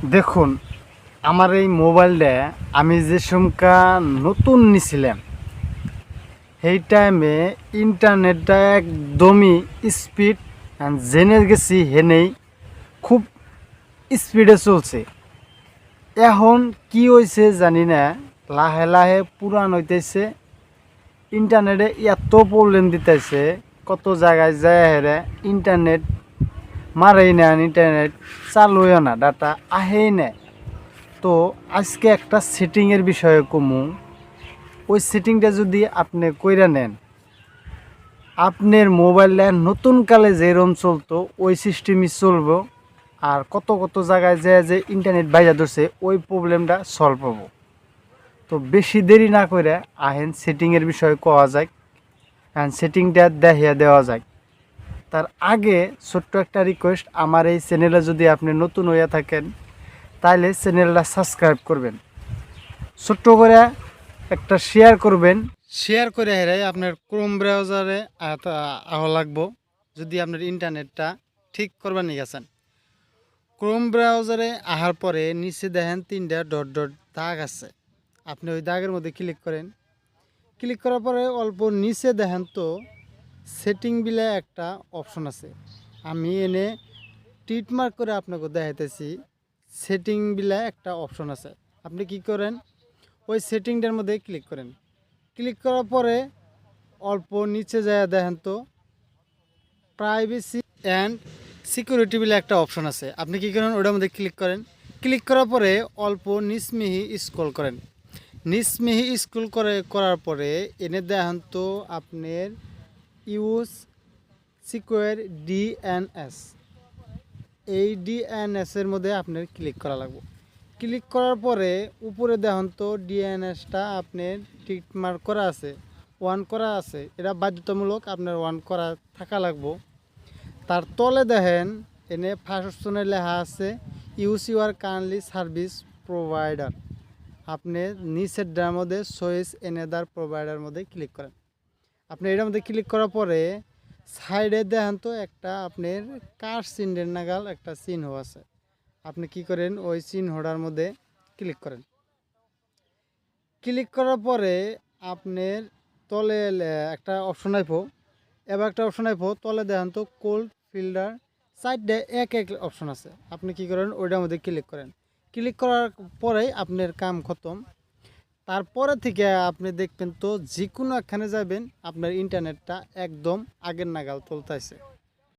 দেখুন, আমার এই মোবাইলটা আমি যে সমকা নতুন নিছিলাম সেই টাইমে ইন্টারনেটটা একদমই স্পিড জেনে গেছি হেনেই খুব স্পিডে চলছে। এখন কি হয়েছে জানি না, লাহে লাহে পুরান হইতেছে, ইন্টারনেটে এত প্রবলেম দিতেছে, কত জায়গায় যায় হেরে ইন্টারনেট মারেই না, ইন্টারনেট চালুই না, ডাটা আহেই না। তো আজকে একটা সেটিংয়ের বিষয়ে কমু। ওই সেটিংটা যদি আপনি কইরা নেন, আপনার মোবাইলে নতুন কালে যেরকম চলতো ওই সিস্টেমই চলবো। আর কত কত জায়গায় যে ইন্টারনেট বাইরে ধরছে ওই প্রবলেমটা সলভ হবো। তো বেশি দেরি না করে আহেন সেটিংয়ের বিষয়ে কোয়া যায়, সেটিংটা দেখিয়ে দেওয়া যায়। তার আগে ছোট্ট একটা রিকোয়েস্ট, আমার এই চ্যানেলে যদি আপনি নতুন হয়ে থাকেন তাহলে চ্যানেলটা সাবস্ক্রাইব করবেন, ছোট্ট করে একটা শেয়ার করবেন। শেয়ার করে হেরাই আপনার ক্রোম ব্রাউজারে আহ লাগবো। যদি আপনার ইন্টারনেটটা ঠিক করবার নিয়ে গেছেন, ক্রোম ব্রাউজারে আসার পরে নিচে দেখেন তিনটা ডট ডট দাগ আছে, আপনি ওই দাগের মধ্যে ক্লিক করেন। ক্লিক করার পরে অল্প নিচে দেখেন তো সেটিং বিলে একটা অপশন আছে। আমি এনে টিকমার্ক করে আপনাকে দেখাইতেছি। সেটিং বিলে একটা অপশন আছে, আপনি কি করেন, ওই সেটিংটার মধ্যে ক্লিক করেন। ক্লিক করার পরে অল্প নিচে যায় দেখেন তো প্রাইভেসি অ্যান্ড সিকিউরিটি বলে একটা অপশন আছে, আপনি কী করেন ওটার মধ্যে ক্লিক করেন। ক্লিক করার পরে অল্প নিচমিহি স্ক্রল করেন। নিচমিহি স্ক্রল করার পরে এনে দেখেন তো আপনার ইউজ সিকিউর ডিএনএস, এই ডিএনএসের মধ্যে আপনার ক্লিক করা লাগবে। ক্লিক করার পরে উপরে দেখুন তো ডিএনএসটা আপনার টিকমার্ক করা আছে, ওয়ান করা আছে, এটা বাধ্যতামূলক আপনার ওয়ান করা থাকা লাগবো। তার তলে দেখেন এনে ফার্স্ট অপশনে লেখা আছে use your currently service provider. আপনি নিচের মধ্যে চয়েস এনেদার প্রোভাইডার মধ্যে ক্লিক করেন। আপনি এটার মধ্যে ক্লিক করার পরে সাইডে দেখেন তো একটা আপনার কার চিহ্নের নাগাল একটা চিহ্ন আছে, আপনি কি করেন ওই চিহ্নটার মধ্যে ক্লিক করেন। ক্লিক করার পরে আপনার তলে একটা অপশন আইব, এবার একটা অপশন আইব তলে দেখেন তো কোল্ড ফিল্টার, সাইডে এক এক অপশন আছে, আপনি কি করেন ওইটার মধ্যে ক্লিক করেন। ক্লিক করার পরেই আপনার কাম খতম। তারপরে থেকে আপনি দেখবেন তো যে কোনো একখানে যাবেন আপনার ইন্টারনেটটা একদম আগের নাগাল চলতেছে।